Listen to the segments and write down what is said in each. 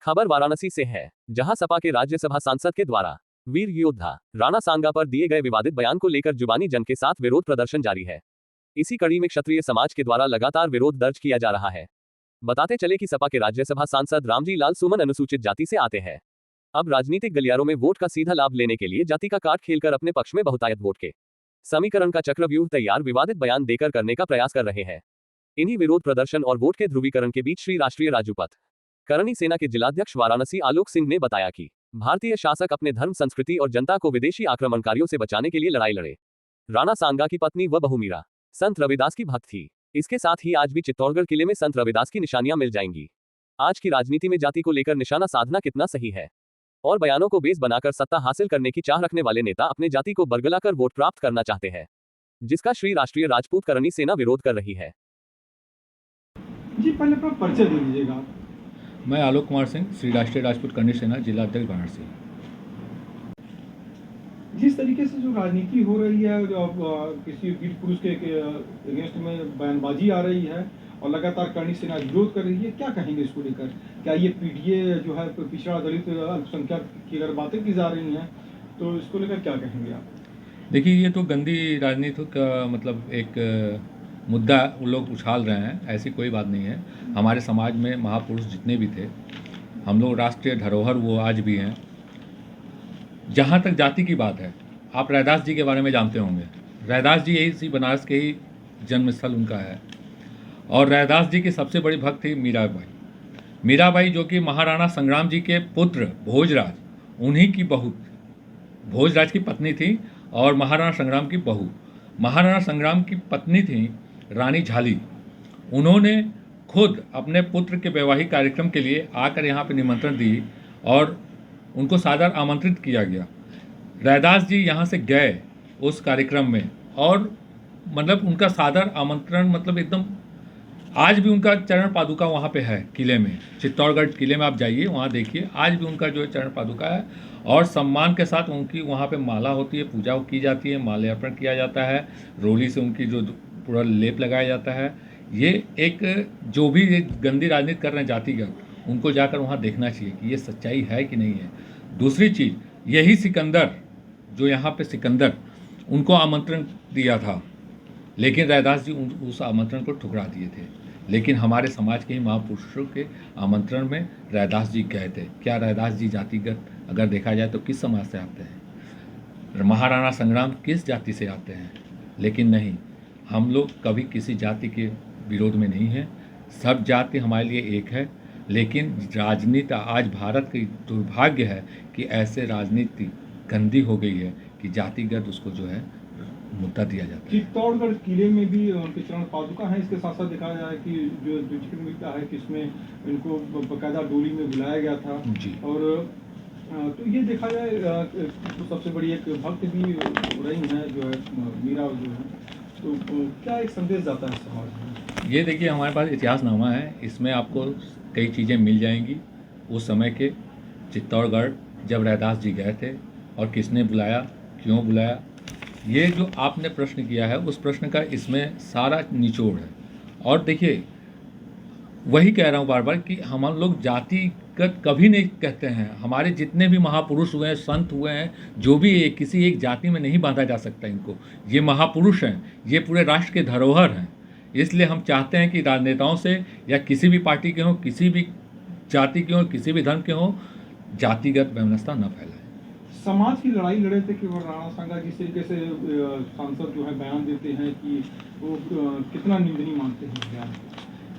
खबर वाराणसी से है, जहां सपा के राज्यसभा सांसद के द्वारा वीर योद्धा राणा सांगा पर दिए गए विवादित बयान को लेकर जुबानी जंग के साथ विरोध प्रदर्शन जारी है। इसी कड़ी में क्षत्रिय समाज के द्वारा लगातार विरोध दर्ज किया जा रहा है। बताते चले कि सपा के राज्यसभा सांसद रामजी लाल सुमन अनुसूचित जाति से आते हैं। अब राजनीतिक गलियारों में वोट का सीधा लाभ लेने के लिए जाति का कार्ड खेलकर अपने पक्ष में बहुतायत वोट के समीकरण का चक्रव्यूह तैयार विवादित बयान देकर करने का प्रयास कर रहे हैं। इन्हीं विरोध प्रदर्शन और वोट के ध्रुवीकरण के बीच श्री राष्ट्रीय राजपूत करणी सेना के जिलाध्यक्ष वाराणसी आलोक सिंह ने बताया कि भारतीय शासक अपने धर्म, संस्कृति और जनता को विदेशी आक्रमणकारियों से बचाने के लिए लड़ाई लड़े। राणा सांगा की पत्नी व बहू मीरा संत रविदास की भक्त थी। इसके साथ ही आज भी चित्तौड़गढ़ किले में संत रविदास की निशानियां मिल जाएंगी। आज की राजनीति में जाति को लेकर निशाना साधना कितना सही है और बयानों को बेस बनाकर सत्ता हासिल करने की चाह रखने वाले नेता अपने जाति को बरगलाकर वोट प्राप्त करना चाहते हैं, जिसका श्री राष्ट्रीय राजपूत करणी सेना विरोध कर रही है। जी, पहले अपना परिचय दे दीजिएगा। मैं आलोक कुमार सिंह, श्री राष्ट्रीय राजपूत करणी सेना जिला अध्यक्ष वाराणसी। जिस तरीके से जो राजनीति हो रही है, जो किसी वीर पुरुष के अगेंस्ट में बयानबाजी आ रही है और लगातार करणी सेना विरोध कर रही है, क्या कहेंगे इसको लेकर? क्या ये पीडीए जो है पिछड़ा दलित अल्पसंख्यक की अगर बातें की जा रही हैं तो इसको लेकर क्या कहेंगे आप? देखिए, ये तो गंदी राजनीति का मतलब एक मुद्दा वो लोग उछाल रहे हैं। ऐसी कोई बात नहीं है। हमारे समाज में महापुरुष जितने भी थे, हम लोग राष्ट्रीय धरोहर वो आज भी हैं। जहाँ तक जाति की बात है, आप रैदास जी के बारे में जानते होंगे। रैदास जी यही बनारस के ही जन्मस्थल उनका है और रैदास जी की सबसे बड़ी भक्त थी मीराबाई। मीराबाई जो कि महाराणा संग्राम जी के पुत्र भोजराज, उन्हीं की बहू, भोजराज की पत्नी थी और महाराणा संग्राम की बहू। महाराणा संग्राम की पत्नी थी रानी झाली। उन्होंने खुद अपने पुत्र के वैवाहिक कार्यक्रम के लिए आकर यहाँ पे निमंत्रण दी और उनको सादर आमंत्रित किया गया। रैदास जी यहाँ से गए उस कार्यक्रम में और मतलब उनका सादर आमंत्रण मतलब एकदम आज भी उनका चरण पादुका वहाँ पे है किले में। चित्तौड़गढ़ किले में आप जाइए, वहाँ देखिए, आज भी उनका जो चरण पादुका है और सम्मान के साथ उनकी वहाँ पे माला होती है, पूजा की जाती है, माल्यार्पण किया जाता है, रोली से उनकी जो पूरा लेप लगाया जाता है। ये एक जो भी गंदी राजनीति कर रहे हैं जातिगत, उनको जाकर वहाँ देखना चाहिए कि ये सच्चाई है कि नहीं है। दूसरी चीज़, यही सिकंदर जो यहाँ पे सिकंदर, उनको आमंत्रण दिया था, लेकिन रैदास जी उस आमंत्रण को ठुकरा दिए थे। लेकिन हमारे समाज के ही महापुरुषों के आमंत्रण में रैदास जी गए थे। क्या रैदास जी जातिगत अगर देखा जाए तो किस समाज से आते हैं? महाराणा संग्राम किस जाति से आते हैं? लेकिन नहीं, हम लोग कभी किसी जाति के विरोध में नहीं हैं। सब जाति हमारे लिए एक है। लेकिन राजनीति आज भारत की दुर्भाग्य है कि ऐसे राजनीति गंदी हो गई है कि जातिगत उसको जो है मुद्दा दिया जाता है। चित्तौड़गढ़ किले में भी उनके चरण पादुका है। इसके साथ साथ देखा जाए कि जो जिक्र मिलता है कि इसमें इनको बाकायदा डोली में बुलाया गया था जी। और तो ये देखा जाए तो सबसे बड़ी एक भक्त भी रही है जो है मीरा जो है, तो क्या एक संदेश जाता है समाज में? ये देखिए, हमारे पास इतिहासनामा है, इसमें आपको कई चीज़ें मिल जाएंगी। उस समय के चित्तौड़गढ़ जब रैदास जी गए थे और किसने बुलाया, क्यों बुलाया, ये जो आपने प्रश्न किया है उस प्रश्न का इसमें सारा निचोड़ है। और देखिए, वही कह रहा हूँ बार बार कि हम लोग जातिगत कभी नहीं कहते हैं। हमारे जितने भी महापुरुष हुए हैं, संत हुए हैं, जो भी किसी एक जाति में नहीं बांधा जा सकता इनको। ये महापुरुष हैं, ये पूरे राष्ट्र के धरोहर हैं। इसलिए हम चाहते हैं कि राजनेताओं से या किसी भी पार्टी के हों, किसी भी जाति के हों, किसी भी धर्म के हों, जातिगत व्यवस्था न फैलाए। समाज की लड़ाई लड़े थे कि वो राणा सांगा जिस तरीके से सांसद जो है बयान देते हैं कि वो कितना निंदनीय मानते हैं बयान?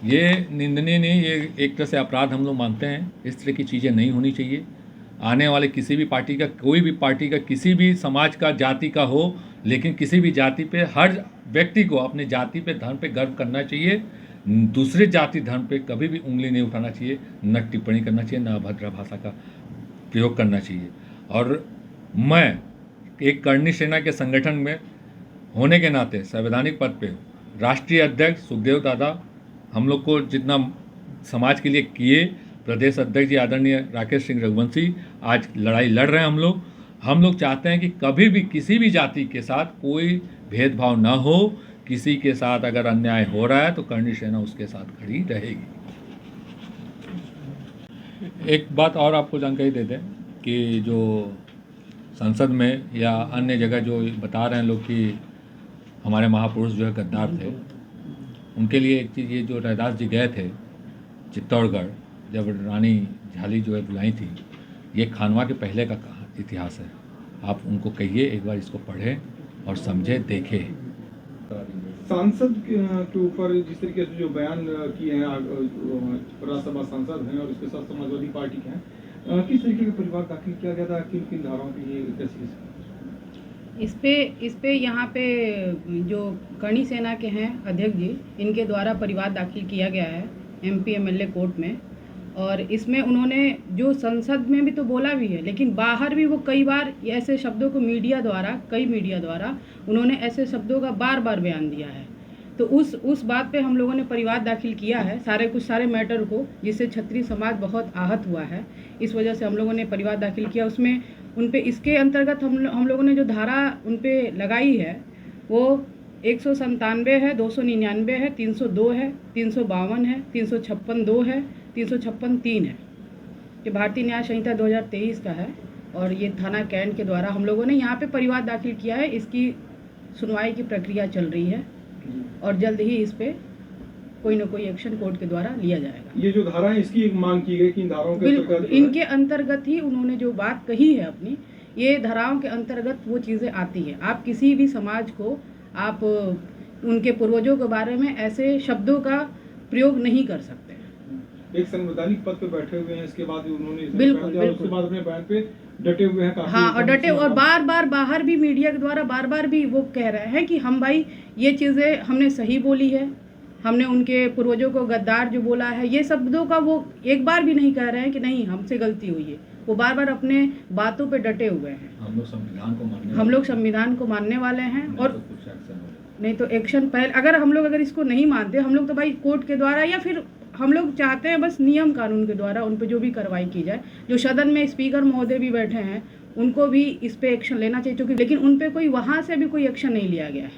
ये निंदनीय नहीं, ये एक तरह से अपराध हम लोग मानते हैं। इस तरह की चीज़ें नहीं होनी चाहिए। आने वाले किसी भी पार्टी का, कोई भी पार्टी का, किसी भी समाज का, जाति का हो, लेकिन किसी भी जाति पे हर व्यक्ति को अपने जाति पे, धर्म पे गर्व करना चाहिए। दूसरे जाति धर्म पे कभी भी उंगली नहीं उठाना चाहिए, न टिप्पणी करना चाहिए, न अभद्र भाषा का प्रयोग करना चाहिए। और मैं एक करणी सेना के संगठन में होने के नाते संवैधानिक पद पे राष्ट्रीय अध्यक्ष सुखदेव दादा हम लोग को जितना समाज के लिए किए, प्रदेश अध्यक्ष जी आदरणीय राकेश सिंह रघुवंशी आज लड़ाई लड़ रहे हैं। हम लोग चाहते हैं कि कभी भी किसी भी जाति के साथ कोई भेदभाव ना हो। किसी के साथ अगर अन्याय हो रहा है तो करणी सेना उसके साथ खड़ी रहेगी। एक बात और आपको जानकारी दे दें कि जो संसद में या अन्य जगह जो बता रहे हैं लोग कि हमारे महापुरुष जो है गद्दार थे, उनके लिए एक चीज़ ये जो रैदास जी गए थे चित्तौड़गढ़, जब रानी झाली जो है बुलाई थी, ये खानवा के पहले का इतिहास है। आप उनको कहिए एक बार इसको पढ़ें और समझें, देखें। सांसद के ऊपर जिस तरीके से जो बयान किए हैं राज्यसभा सांसद हैं और इसके साथ समाजवादी पार्टी के हैं, किस तरीके का परिवार दाखिल किया गया था, किन किन धाराओं के लिए, कैसे? इस पे यहाँ पे जो करणी सेना के हैं अध्यक्ष जी, इनके द्वारा परिवाद दाखिल किया गया है MP MLA कोर्ट में। और इसमें उन्होंने जो संसद में भी तो बोला भी है, लेकिन बाहर भी वो कई बार ऐसे शब्दों को मीडिया द्वारा उन्होंने ऐसे शब्दों का बार बार बयान दिया है। तो उस बात पे हम लोगों ने परिवाद दाखिल किया है, सारे मैटर को, जिससे क्षत्रिय समाज बहुत आहत हुआ है। इस वजह से हम लोगों ने परिवाद दाखिल किया। उसमें उन पे इसके अंतर्गत हम लोगों ने जो धारा उन पे लगाई है वो 197 है, 299 है, 302 है, 352 है, 356(2) है, 356(3) है। ये भारतीय न्याय संहिता 2023 का है और ये थाना कैंट के द्वारा हम लोगों ने यहाँ पे परिवाद दाखिल किया है। इसकी सुनवाई की प्रक्रिया चल रही है और जल्द ही इस पे कोई ना कोई एक्शन कोर्ट के द्वारा लिया जाएगा। ये जो धारा है इसकी एक मांग की गई कि इन धाराओं के बिल्कुल इनके अंतर्गत ही उन्होंने जो बात कही है अपनी, ये धाराओं के अंतर्गत वो चीज़ें आती हैं। आप किसी भी समाज को, आप उनके पूर्वजों के बारे में ऐसे शब्दों का प्रयोग नहीं कर सकते। एक संवैधानिक पद पे बैठे हुए हैं, इसके बाद उन्होंने बिल्कुल उसके बाद अपने बयान पे डटे हुए हैं काफी। हाँ, और डटे, और बार बार बाहर भी मीडिया के द्वारा बार भी वो कह रहे हैं कि हम भाई ये चीज़ें हमने सही बोली है, हमने उनके पूर्वजों को गद्दार जो बोला है, ये शब्दों का वो एक बार भी नहीं कह रहे हैं कि नहीं हमसे गलती हुई है। वो बार अपने बातों पे डटे हुए हैं। हम लोग संविधान को मानने वाले हैं और नहीं तो एक्शन पहले अगर इसको नहीं मानते, हम लोग तो भाई कोर्ट के द्वारा या फिर हम लोग चाहते हैं बस नियम कानून के द्वारा उन पे जो भी कार्रवाई की जाए। जो सदन में स्पीकर महोदय भी बैठे हैं, उनको भी इस पे एक्शन लेना चाहिए, क्योंकि लेकिन उन पे कोई वहाँ से भी कोई एक्शन नहीं लिया गया है।